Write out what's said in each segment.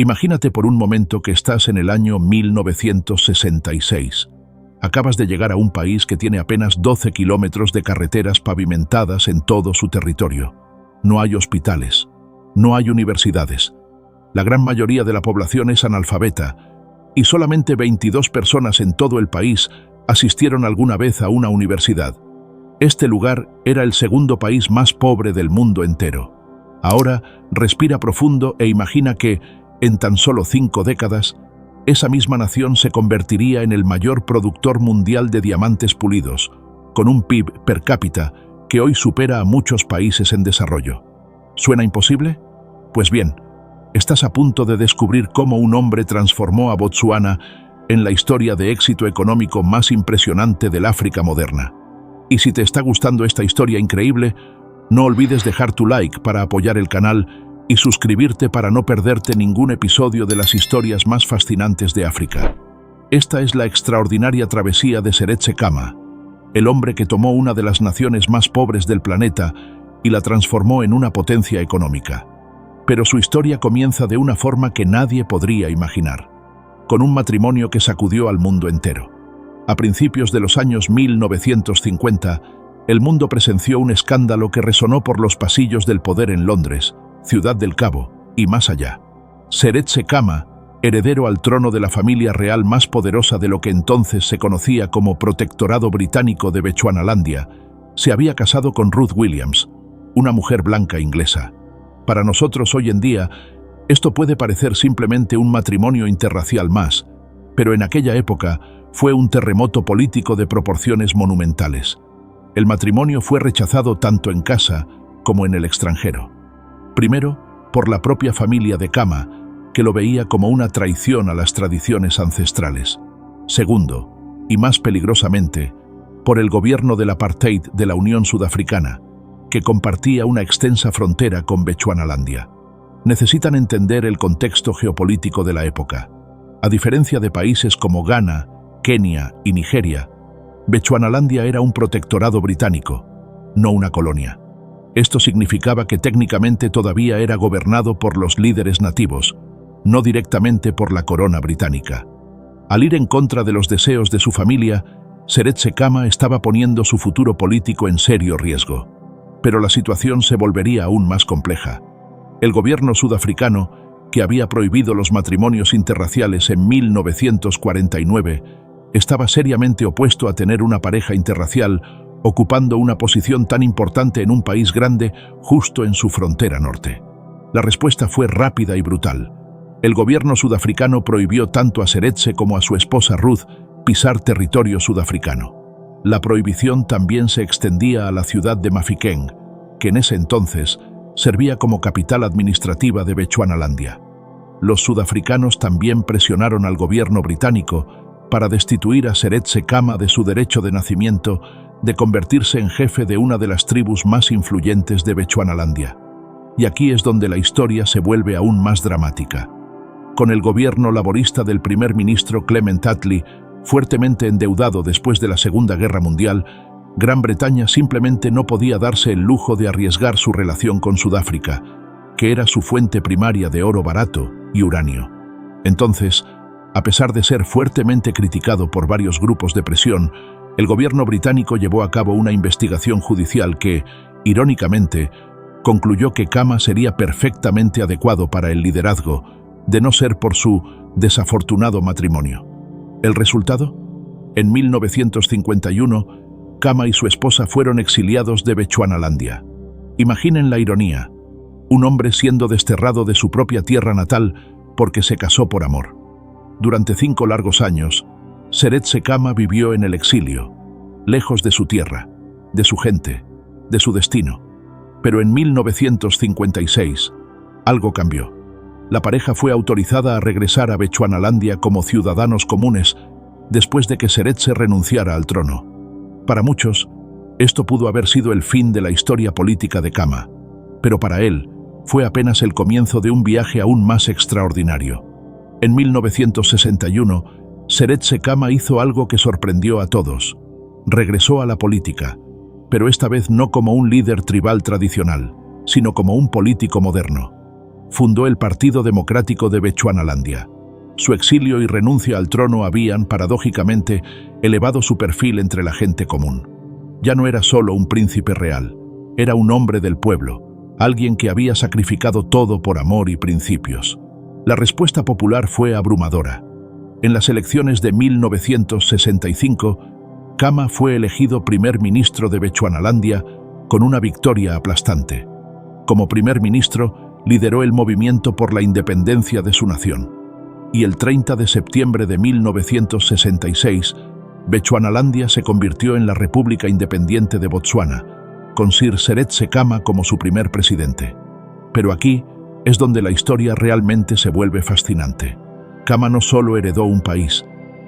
Imagínate por un momento que estás en el año 1966. Acabas de llegar a un país que tiene apenas 12 kilómetros de carreteras pavimentadas en todo su territorio. No hay hospitales, no hay universidades. La gran mayoría de la población es analfabeta y solamente 22 personas en todo el país asistieron alguna vez a una universidad. Este lugar era el segundo país más pobre del mundo entero. Ahora respira profundo e imagina que, en tan solo 5 décadas, esa misma nación se convertiría en el mayor productor mundial de diamantes pulidos, con un PIB per cápita que hoy supera a muchos países en desarrollo. ¿Suena imposible? Pues bien, estás a punto de descubrir cómo un hombre transformó a Botsuana en la historia de éxito económico más impresionante del África moderna. Y si te está gustando esta historia increíble, no olvides dejar tu like para apoyar el canal y suscribirte para no perderte ningún episodio de las historias más fascinantes de África. Esta es la extraordinaria travesía de Seretse Khama, el hombre que tomó una de las naciones más pobres del planeta y la transformó en una potencia económica. Pero su historia comienza de una forma que nadie podría imaginar, con un matrimonio que sacudió al mundo entero. A principios de los años 1950, el mundo presenció un escándalo que resonó por los pasillos del poder en Londres, Ciudad del Cabo y más allá. Seretse Khama, heredero al trono de la familia real más poderosa de lo que entonces se conocía como Protectorado Británico de Bechuanalandia, se había casado con Ruth Williams, una mujer blanca inglesa. Para nosotros hoy en día, esto puede parecer simplemente un matrimonio interracial más, pero en aquella época fue un terremoto político de proporciones monumentales. El matrimonio fue rechazado tanto en casa como en el extranjero. Primero, por la propia familia de Khama, que lo veía como una traición a las tradiciones ancestrales. Segundo, y más peligrosamente, por el gobierno del apartheid de la Unión Sudafricana, que compartía una extensa frontera con Bechuanalandia. Necesitan entender el contexto geopolítico de la época. A diferencia de países como Ghana, Kenia y Nigeria, Bechuanalandia era un protectorado británico, no una colonia. Esto significaba que técnicamente todavía era gobernado por los líderes nativos, no directamente por la corona británica. Al ir en contra de los deseos de su familia, Seretse Khama estaba poniendo su futuro político en serio riesgo. Pero la situación se volvería aún más compleja. El gobierno sudafricano, que había prohibido los matrimonios interraciales en 1949, estaba seriamente opuesto a tener una pareja interracial, ocupando una posición tan importante en un país grande justo en su frontera norte. La respuesta fue rápida y brutal. El gobierno sudafricano prohibió tanto a Seretse como a su esposa Ruth pisar territorio sudafricano. La prohibición también se extendía a la ciudad de Mafikeng, que en ese entonces servía como capital administrativa de Bechuanalandia. Los sudafricanos también presionaron al gobierno británico para destituir a Seretse Khama de su derecho de nacimiento de convertirse en jefe de una de las tribus más influyentes de Bechuanalandia. Y aquí es donde la historia se vuelve aún más dramática. Con el gobierno laborista del primer ministro Clement Attlee fuertemente endeudado después de la Segunda Guerra Mundial, Gran Bretaña simplemente no podía darse el lujo de arriesgar su relación con Sudáfrica, que era su fuente primaria de oro barato y uranio. Entonces, a pesar de ser fuertemente criticado por varios grupos de presión, el gobierno británico llevó a cabo una investigación judicial que, irónicamente, concluyó que Khama sería perfectamente adecuado para el liderazgo, de no ser por su desafortunado matrimonio. ¿El resultado? En 1951, Khama y su esposa fueron exiliados de Bechuanalandia. Imaginen la ironía, un hombre siendo desterrado de su propia tierra natal porque se casó por amor. Durante 5 largos años, Seretse Khama vivió en el exilio, lejos de su tierra, de su gente, de su destino. Pero en 1956, algo cambió. La pareja fue autorizada a regresar a Bechuanalandia como ciudadanos comunes después de que Seretse renunciara al trono. Para muchos, esto pudo haber sido el fin de la historia política de Khama, pero para él fue apenas el comienzo de un viaje aún más extraordinario. En 1961, Seretse Khama hizo algo que sorprendió a todos. Regresó a la política, pero esta vez no como un líder tribal tradicional, sino como un político moderno. fundó el Partido Democrático de Bechuanalandia. Su exilio y renuncia al trono habían, paradójicamente, elevado su perfil entre la gente común. Ya no era solo un príncipe real, era un hombre del pueblo, alguien que había sacrificado todo por amor y principios. La respuesta popular fue abrumadora. En las elecciones de 1965, Khama fue elegido primer ministro de Bechuanalandia con una victoria aplastante. Como primer ministro, lideró el movimiento por la independencia de su nación. Y el 30 de septiembre de 1966, Bechuanalandia se convirtió en la República Independiente de Botsuana, con Sir Seretse Khama como su primer presidente. Pero aquí es donde la historia realmente se vuelve fascinante. Khama no solo heredó un país,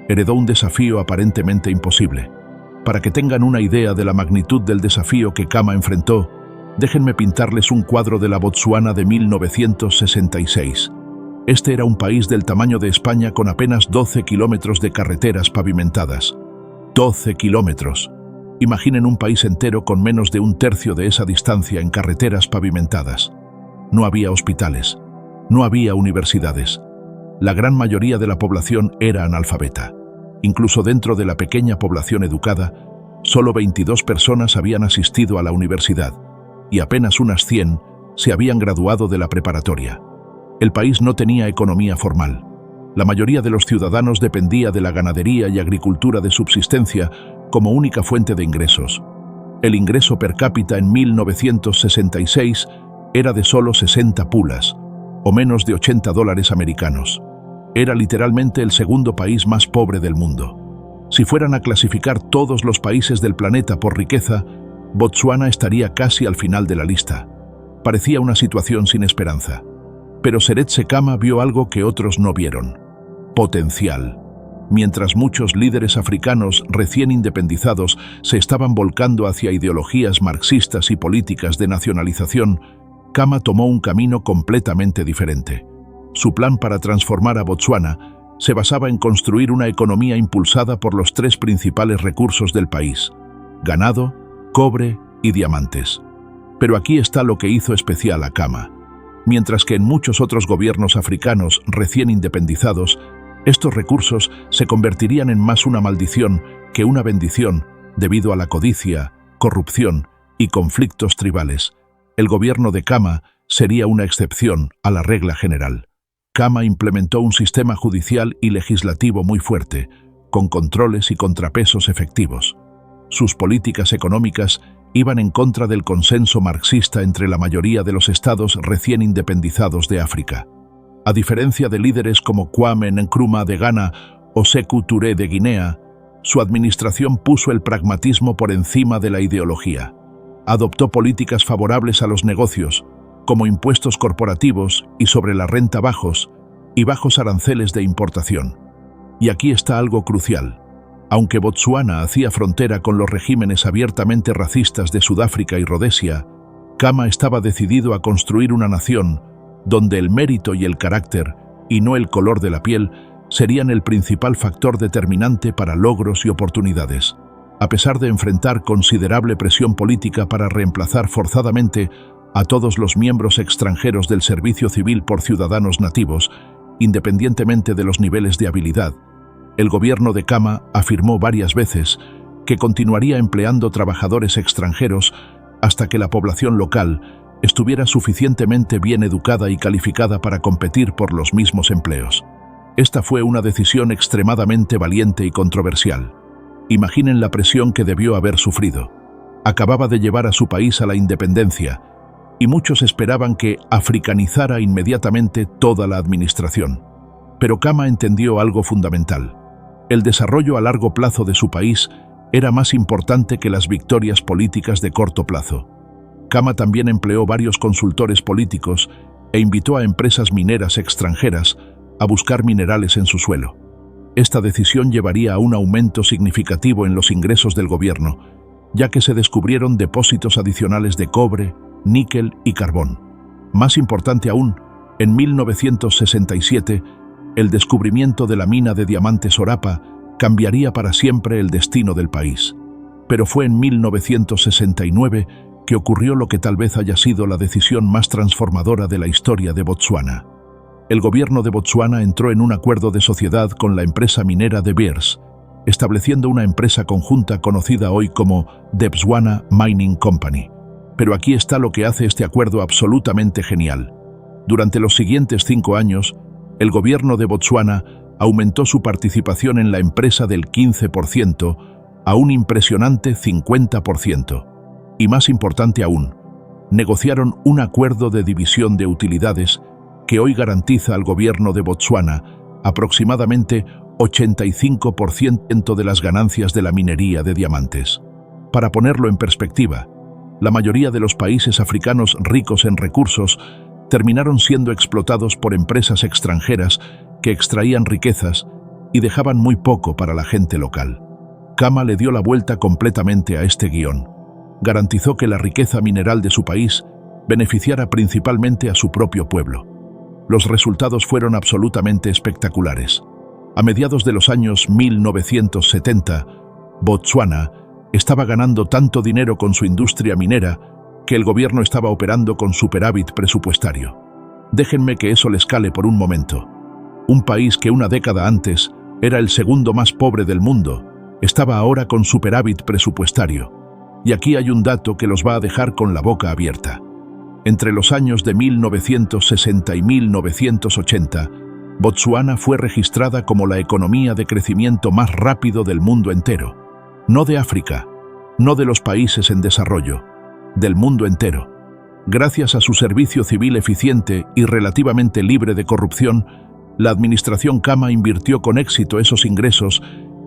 heredó un desafío aparentemente imposible. Para que tengan una idea de la magnitud del desafío que Khama enfrentó, déjenme pintarles un cuadro de la Botsuana de 1966. Este era un país del tamaño de España con apenas 12 kilómetros de carreteras pavimentadas. 12 kilómetros. Imaginen un país entero con menos de un tercio de esa distancia en carreteras pavimentadas. No había hospitales, no había universidades. La gran mayoría de la población era analfabeta. Incluso dentro de la pequeña población educada, solo 22 personas habían asistido a la universidad y apenas unas 100 se habían graduado de la preparatoria. El país no tenía economía formal. La mayoría de los ciudadanos dependía de la ganadería y agricultura de subsistencia como única fuente de ingresos. El ingreso per cápita en 1966 era de solo 60 pulas, o menos de $80 americanos. Era literalmente el segundo país más pobre del mundo. Si fueran a clasificar todos los países del planeta por riqueza, Botsuana estaría casi al final de la lista. Parecía una situación sin esperanza. Pero Seretse Khama vio algo que otros no vieron: potencial. Mientras muchos líderes africanos recién independizados se estaban volcando hacia ideologías marxistas y políticas de nacionalización, Khama tomó un camino completamente diferente. Su plan para transformar a Botsuana se basaba en construir una economía impulsada por los tres principales recursos del país: ganado, cobre y diamantes. Pero aquí está lo que hizo especial a Khama. Mientras que en muchos otros gobiernos africanos recién independizados, estos recursos se convertirían en más una maldición que una bendición debido a la codicia, corrupción y conflictos tribales. El gobierno de Khama sería una excepción a la regla general. Khama implementó un sistema judicial y legislativo muy fuerte, con controles y contrapesos efectivos. Sus políticas económicas iban en contra del consenso marxista entre la mayoría de los estados recién independizados de África. A diferencia de líderes como Kwame Nkrumah de Ghana o Sékou Touré de Guinea, su administración puso el pragmatismo por encima de la ideología. Adoptó políticas favorables a los negocios, como impuestos corporativos y sobre la renta bajos y bajos aranceles de importación. Y aquí está algo crucial. Aunque Botsuana hacía frontera con los regímenes abiertamente racistas de Sudáfrica y Rodesia, Khama estaba decidido a construir una nación donde el mérito y el carácter, y no el color de la piel, serían el principal factor determinante para logros y oportunidades. A pesar de enfrentar considerable presión política para reemplazar forzadamente a todos los miembros extranjeros del servicio civil por ciudadanos nativos, independientemente de los niveles de habilidad, el gobierno de Khama afirmó varias veces que continuaría empleando trabajadores extranjeros hasta que la población local estuviera suficientemente bien educada y calificada para competir por los mismos empleos. Esta fue una decisión extremadamente valiente y controversial. Imaginen la presión que debió haber sufrido. Acababa de llevar a su país a la independencia, y muchos esperaban que africanizara inmediatamente toda la administración. Pero Khama entendió algo fundamental. El desarrollo a largo plazo de su país era más importante que las victorias políticas de corto plazo. Khama también empleó varios consultores políticos e invitó a empresas mineras extranjeras a buscar minerales en su suelo. Esta decisión llevaría a un aumento significativo en los ingresos del gobierno, ya que se descubrieron depósitos adicionales de cobre, níquel y carbón. Más importante aún, en 1967, el descubrimiento de la mina de diamantes Orapa cambiaría para siempre el destino del país. Pero fue en 1969 que ocurrió lo que tal vez haya sido la decisión más transformadora de la historia de Botsuana. El gobierno de Botsuana entró en un acuerdo de sociedad con la empresa minera De Beers, estableciendo una empresa conjunta conocida hoy como The Botswana Mining Company. Pero aquí está lo que hace este acuerdo absolutamente genial. Durante los siguientes 5 años, el gobierno de Botsuana aumentó su participación en la empresa del 15% a un impresionante 50%. Y más importante aún, negociaron un acuerdo de división de utilidades que hoy garantiza al gobierno de Botsuana aproximadamente 85% de las ganancias de la minería de diamantes. Para ponerlo en perspectiva, la mayoría de los países africanos ricos en recursos terminaron siendo explotados por empresas extranjeras que extraían riquezas y dejaban muy poco para la gente local. Khama le dio la vuelta completamente a este guión. Garantizó que la riqueza mineral de su país beneficiara principalmente a su propio pueblo. Los resultados fueron absolutamente espectaculares. A mediados de los años 1970, Botsuana estaba ganando tanto dinero con su industria minera que el gobierno estaba operando con superávit presupuestario. Déjenme que eso les cale por un momento. Un país que una década antes era el segundo más pobre del mundo, estaba ahora con superávit presupuestario. Y aquí hay un dato que los va a dejar con la boca abierta. Entre los años de 1960 y 1980, Botsuana fue registrada como la economía de crecimiento más rápido del mundo entero. No de África, no de los países en desarrollo, del mundo entero. Gracias a su servicio civil eficiente y relativamente libre de corrupción, la administración Khama invirtió con éxito esos ingresos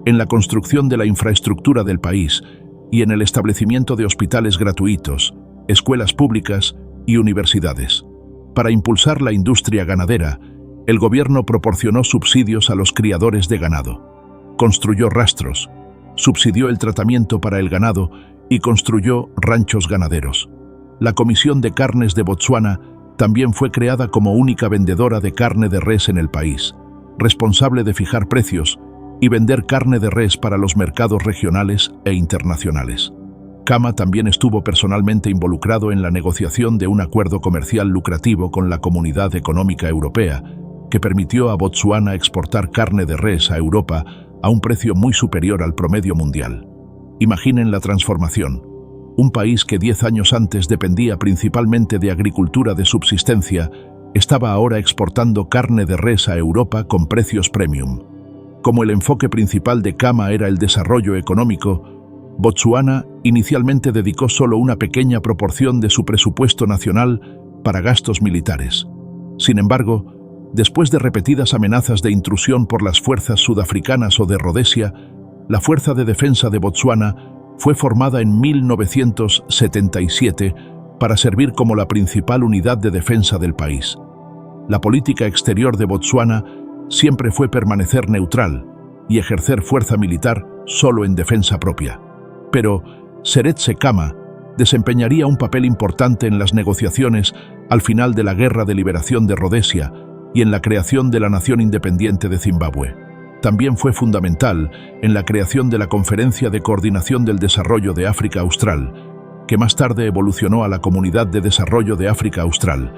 en la construcción de la infraestructura del país y en el establecimiento de hospitales gratuitos, escuelas públicas y universidades. Para impulsar la industria ganadera, el gobierno proporcionó subsidios a los criadores de ganado, construyó rastros, subsidió el tratamiento para el ganado y construyó ranchos ganaderos. La Comisión de Carnes de Botsuana también fue creada como única vendedora de carne de res en el país, responsable de fijar precios y vender carne de res para los mercados regionales e internacionales. Khama también estuvo personalmente involucrado en la negociación de un acuerdo comercial lucrativo con la Comunidad Económica Europea, que permitió a Botsuana exportar carne de res a Europa a un precio muy superior al promedio mundial. Imaginen la transformación. Un país que 10 años antes dependía principalmente de agricultura de subsistencia, estaba ahora exportando carne de res a Europa con precios premium. Como el enfoque principal de Khama era el desarrollo económico, Botsuana inicialmente dedicó solo una pequeña proporción de su presupuesto nacional para gastos militares. Sin embargo, después de repetidas amenazas de intrusión por las fuerzas sudafricanas o de Rodesia, la Fuerza de Defensa de Botsuana fue formada en 1977 para servir como la principal unidad de defensa del país. La política exterior de Botsuana siempre fue permanecer neutral y ejercer fuerza militar solo en defensa propia. Pero Seretse Khama desempeñaría un papel importante en las negociaciones al final de la Guerra de Liberación de Rodesia y en la creación de la nación independiente de Zimbabue. También fue fundamental en la creación de la Conferencia de Coordinación del Desarrollo de África Austral, que más tarde evolucionó a la Comunidad de Desarrollo de África Austral,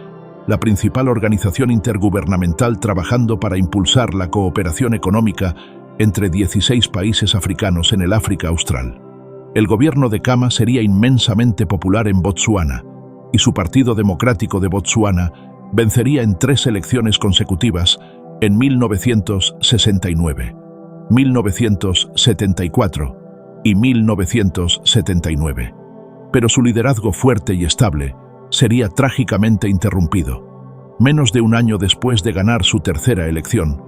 la principal organización intergubernamental trabajando para impulsar la cooperación económica entre 16 países africanos en el África Austral. El gobierno de Khama sería inmensamente popular en Botsuana, y su Partido Democrático de Botsuana vencería en 3 elecciones consecutivas en 1969, 1974 y 1979. Pero su liderazgo fuerte y estable sería trágicamente interrumpido. Menos de un año después de ganar su tercera elección,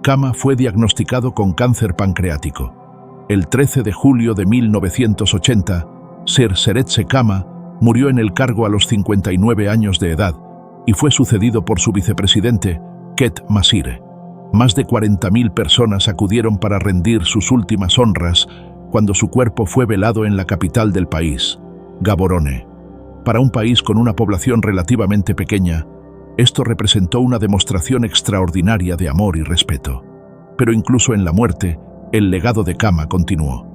Khama fue diagnosticado con cáncer pancreático. El 13 de julio de 1980, Sir Seretse Khama murió en el cargo a los 59 años de edad y fue sucedido por su vicepresidente, Ket Masire. Más de 40.000 personas acudieron para rendir sus últimas honras cuando su cuerpo fue velado en la capital del país, Gaborone. Para un país con una población relativamente pequeña, esto representó una demostración extraordinaria de amor y respeto. Pero incluso en la muerte, el legado de Khama continuó.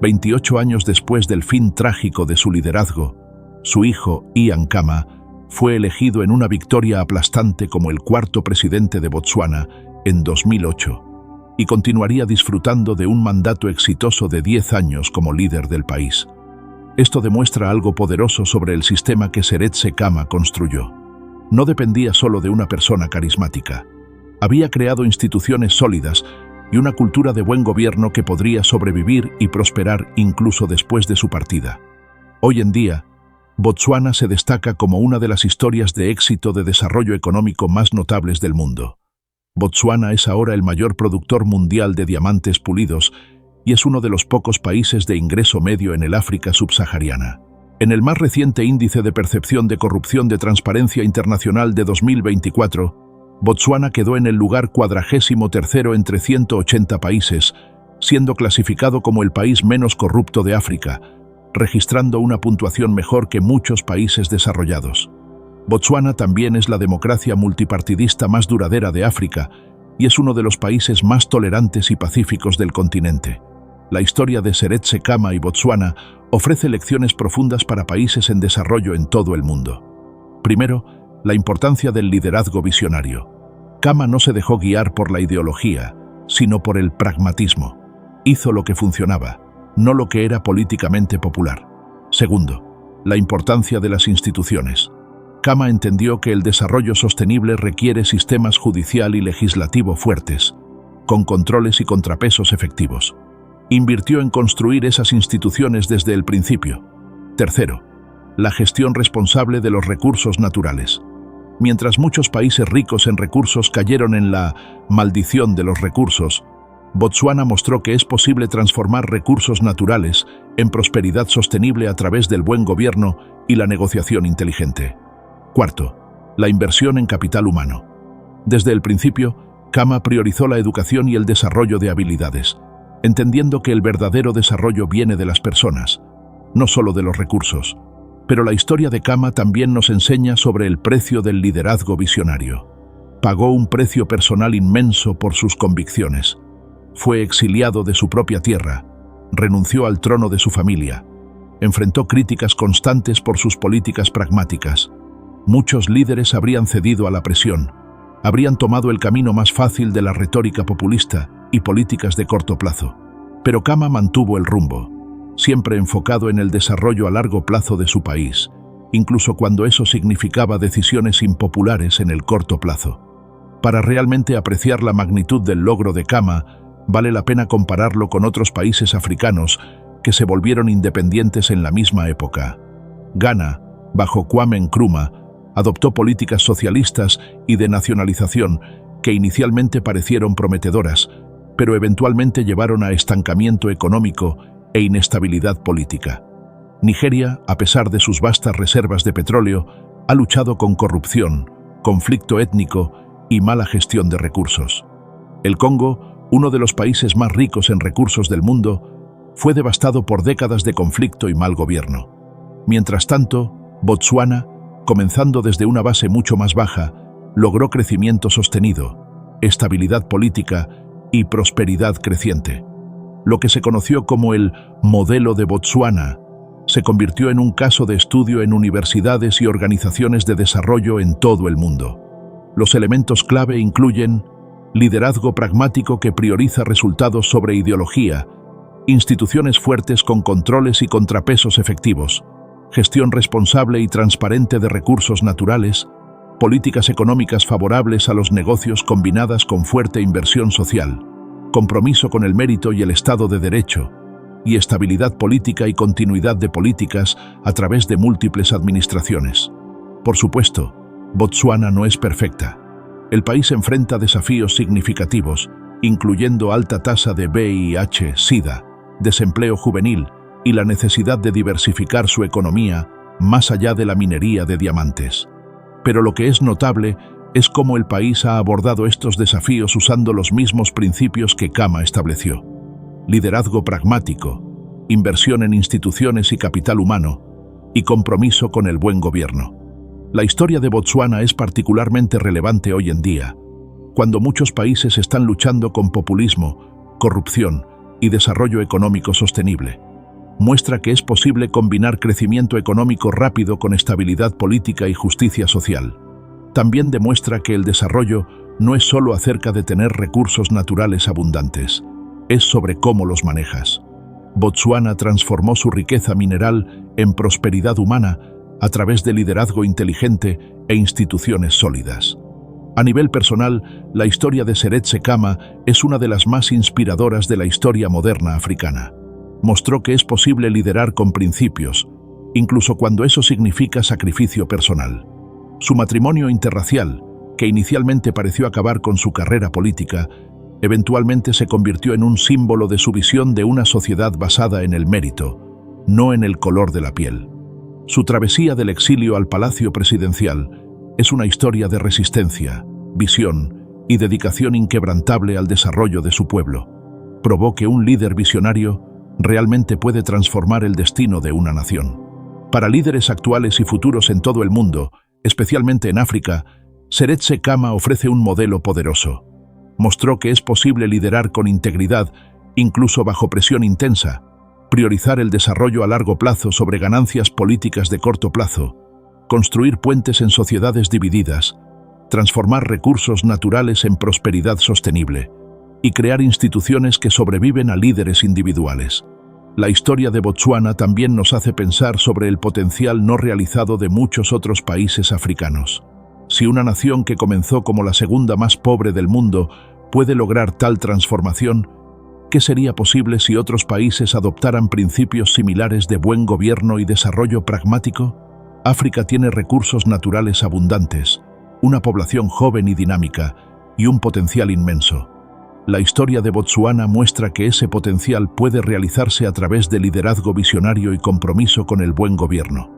28 años después del fin trágico de su liderazgo, Su hijo, Ian Khama, fue elegido en una victoria aplastante como el cuarto presidente de Botsuana en 2008 y continuaría disfrutando de un mandato exitoso de 10 años como líder del país. Esto demuestra algo poderoso sobre el sistema que Seretse Khama construyó. No dependía solo de una persona carismática. Había creado instituciones sólidas y una cultura de buen gobierno que podría sobrevivir y prosperar incluso después de su partida. Hoy en día, Botsuana se destaca como una de las historias de éxito de desarrollo económico más notables del mundo. Botsuana es ahora el mayor productor mundial de diamantes pulidos y es uno de los pocos países de ingreso medio en el África subsahariana. En el más reciente índice de percepción de corrupción de Transparencia Internacional de 2024, Botsuana quedó en el lugar 43º entre 180 países, siendo clasificado como el país menos corrupto de África, registrando una puntuación mejor que muchos países desarrollados. Botsuana también es la democracia multipartidista más duradera de África y es uno de los países más tolerantes y pacíficos del continente. La historia de Seretse Khama y Botsuana ofrece lecciones profundas para países en desarrollo en todo el mundo. Primero, la importancia del liderazgo visionario. Khama no se dejó guiar por la ideología, sino por el pragmatismo. Hizo lo que funcionaba, no lo que era políticamente popular. Segundo, la importancia de las instituciones. Khama entendió que el desarrollo sostenible requiere sistemas judicial y legislativo fuertes, con controles y contrapesos efectivos. Invirtió en construir esas instituciones desde el principio. Tercero, la gestión responsable de los recursos naturales. Mientras muchos países ricos en recursos cayeron en la maldición de los recursos, Botsuana mostró que es posible transformar recursos naturales en prosperidad sostenible a través del buen gobierno y la negociación inteligente. Cuarto, la inversión en capital humano. Desde el principio, Khama priorizó la educación y el desarrollo de habilidades, entendiendo que el verdadero desarrollo viene de las personas, no solo de los recursos. Pero la historia de Khama también nos enseña sobre el precio del liderazgo visionario. Pagó un precio personal inmenso por sus convicciones. Fue exiliado de su propia tierra, renunció al trono de su familia, enfrentó críticas constantes por sus políticas pragmáticas. Muchos líderes habrían cedido a la presión, habrían tomado el camino más fácil de la retórica populista y políticas de corto plazo. Pero Khama mantuvo el rumbo, siempre enfocado en el desarrollo a largo plazo de su país, incluso cuando eso significaba decisiones impopulares en el corto plazo. Para realmente apreciar la magnitud del logro de Khama, vale la pena compararlo con otros países africanos que se volvieron independientes en la misma época. Ghana, bajo Kwame Nkrumah, adoptó políticas socialistas y de nacionalización que inicialmente parecieron prometedoras, pero eventualmente llevaron a estancamiento económico e inestabilidad política. Nigeria, a pesar de sus vastas reservas de petróleo, ha luchado con corrupción, conflicto étnico y mala gestión de recursos. El Congo, uno de los países más ricos en recursos del mundo, fue devastado por décadas de conflicto y mal gobierno. Mientras tanto, Botsuana, comenzando desde una base mucho más baja, logró crecimiento sostenido, estabilidad política y prosperidad creciente. Lo que se conoció como el modelo de Botsuana se convirtió en un caso de estudio en universidades y organizaciones de desarrollo en todo el mundo. Los elementos clave incluyen liderazgo pragmático que prioriza resultados sobre ideología, instituciones fuertes con controles y contrapesos efectivos, gestión responsable y transparente de recursos naturales, políticas económicas favorables a los negocios combinadas con fuerte inversión social, compromiso con el mérito y el Estado de Derecho, y estabilidad política y continuidad de políticas a través de múltiples administraciones. Por supuesto, Botsuana no es perfecta. El país enfrenta desafíos significativos, incluyendo alta tasa de VIH-Sida, desempleo juvenil y la necesidad de diversificar su economía más allá de la minería de diamantes. Pero lo que es notable es cómo el país ha abordado estos desafíos usando los mismos principios que Khama estableció: liderazgo pragmático, inversión en instituciones y capital humano, y compromiso con el buen gobierno. La historia de Botsuana es particularmente relevante hoy en día, cuando muchos países están luchando con populismo, corrupción y desarrollo económico sostenible. muestra que es posible combinar crecimiento económico rápido con estabilidad política y justicia social. También demuestra que el desarrollo no es solo acerca de tener recursos naturales abundantes, es sobre cómo los manejas. Botsuana transformó su riqueza mineral en prosperidad humana a través de liderazgo inteligente e instituciones sólidas. A nivel personal, la historia de Seretse Khama es una de las más inspiradoras de la historia moderna africana. Mostró que es posible liderar con principios, incluso cuando eso significa sacrificio personal. Su matrimonio interracial, que inicialmente pareció acabar con su carrera política, eventualmente se convirtió en un símbolo de su visión de una sociedad basada en el mérito, no en el color de la piel. Su travesía del exilio al palacio presidencial es una historia de resistencia, visión y dedicación inquebrantable al desarrollo de su pueblo. Probó que un líder visionario realmente puede transformar el destino de una nación. Para líderes actuales y futuros en todo el mundo, especialmente en África, Seretse Khama ofrece un modelo poderoso. Mostró que es posible liderar con integridad, incluso bajo presión intensa, priorizar el desarrollo a largo plazo sobre ganancias políticas de corto plazo, construir puentes en sociedades divididas, transformar recursos naturales en prosperidad sostenible y crear instituciones que sobreviven a líderes individuales. La historia de Botsuana también nos hace pensar sobre el potencial no realizado de muchos otros países africanos. Si una nación que comenzó como la segunda más pobre del mundo puede lograr tal transformación, ¿qué sería posible si otros países adoptaran principios similares de buen gobierno y desarrollo pragmático? África tiene recursos naturales abundantes, una población joven y dinámica, y un potencial inmenso. La historia de Botsuana muestra que ese potencial puede realizarse a través de liderazgo visionario y compromiso con el buen gobierno.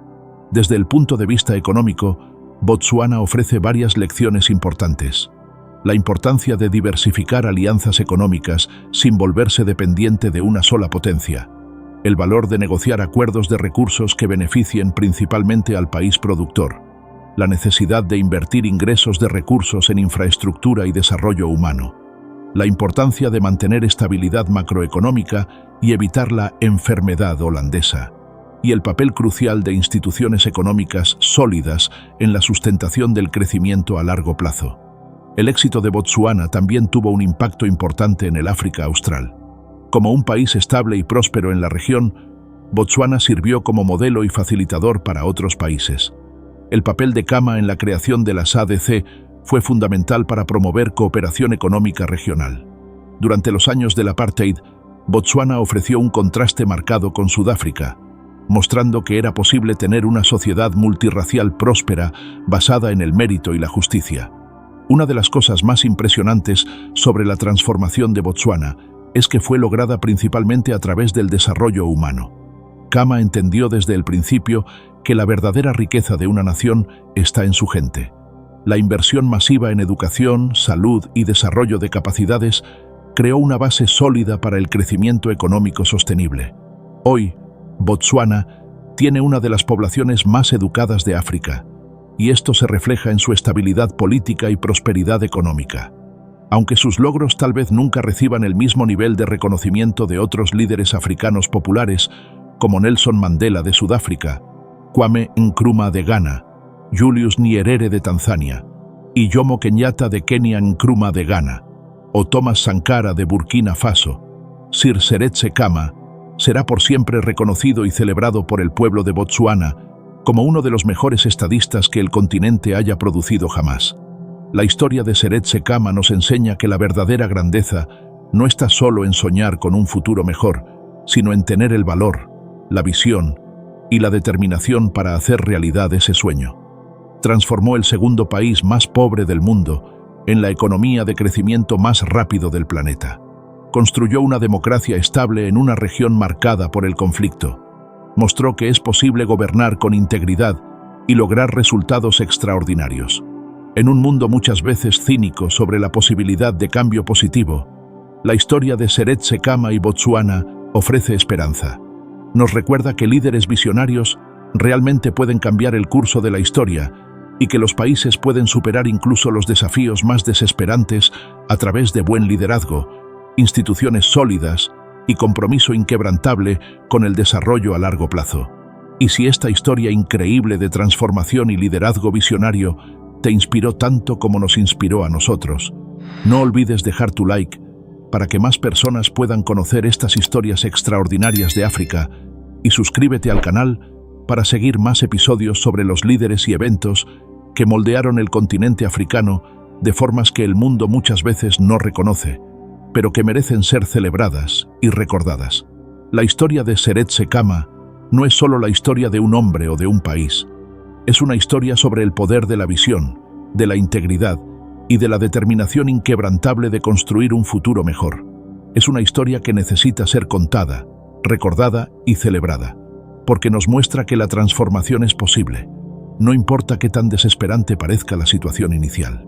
Desde el punto de vista económico, Botsuana ofrece varias lecciones importantes. La importancia de diversificar alianzas económicas sin volverse dependiente de una sola potencia. El valor de negociar acuerdos de recursos que beneficien principalmente al país productor. La necesidad de invertir ingresos de recursos en infraestructura y desarrollo humano. La importancia de mantener estabilidad macroeconómica y evitar la enfermedad holandesa. Y el papel crucial de instituciones económicas sólidas en la sustentación del crecimiento a largo plazo. El éxito de Botsuana también tuvo un impacto importante en el África Austral. Como un país estable y próspero en la región, Botsuana sirvió como modelo y facilitador para otros países. El papel de Khama en la creación de las ADC fue fundamental para promover cooperación económica regional. Durante los años del apartheid, Botsuana ofreció un contraste marcado con Sudáfrica, mostrando que era posible tener una sociedad multirracial próspera basada en el mérito y la justicia. Una de las cosas más impresionantes sobre la transformación de Botsuana es que fue lograda principalmente a través del desarrollo humano. Khama entendió desde el principio que la verdadera riqueza de una nación está en su gente. La inversión masiva en educación, salud y desarrollo de capacidades creó una base sólida para el crecimiento económico sostenible. Hoy, Botsuana tiene una de las poblaciones más educadas de África, y esto se refleja en su estabilidad política y prosperidad económica. Aunque sus logros tal vez nunca reciban el mismo nivel de reconocimiento de otros líderes africanos populares, como Nelson Mandela de Sudáfrica, Kwame Nkrumah de Ghana, Julius Nyerere de Tanzania, y Jomo Kenyatta de Kenia Nkrumah de Ghana, o Thomas Sankara de Burkina Faso, Sir Seretse Khama será por siempre reconocido y celebrado por el pueblo de Botsuana como uno de los mejores estadistas que el continente haya producido jamás. La historia de Seretse Khama nos enseña que la verdadera grandeza no está solo en soñar con un futuro mejor, sino en tener el valor, la visión y la determinación para hacer realidad ese sueño. Transformó el segundo país más pobre del mundo en la economía de crecimiento más rápido del planeta. Construyó una democracia estable en una región marcada por el conflicto. Mostró que es posible gobernar con integridad y lograr resultados extraordinarios. En un mundo muchas veces cínico sobre la posibilidad de cambio positivo, la historia de Seretse Khama y Botsuana ofrece esperanza. Nos recuerda que líderes visionarios realmente pueden cambiar el curso de la historia y que los países pueden superar incluso los desafíos más desesperantes a través de buen liderazgo, instituciones sólidas y compromiso inquebrantable con el desarrollo a largo plazo. Y si esta historia increíble de transformación y liderazgo visionario te inspiró tanto como nos inspiró a nosotros, no olvides dejar tu like para que más personas puedan conocer estas historias extraordinarias de África, y suscríbete al canal para seguir más episodios sobre los líderes y eventos que moldearon el continente africano de formas que el mundo muchas veces no reconoce, pero que merecen ser celebradas y recordadas. La historia de Seretse Khama no es solo la historia de un hombre o de un país. Es una historia sobre el poder de la visión, de la integridad y de la determinación inquebrantable de construir un futuro mejor. Es una historia que necesita ser contada, recordada y celebrada, porque nos muestra que la transformación es posible, no importa qué tan desesperante parezca la situación inicial.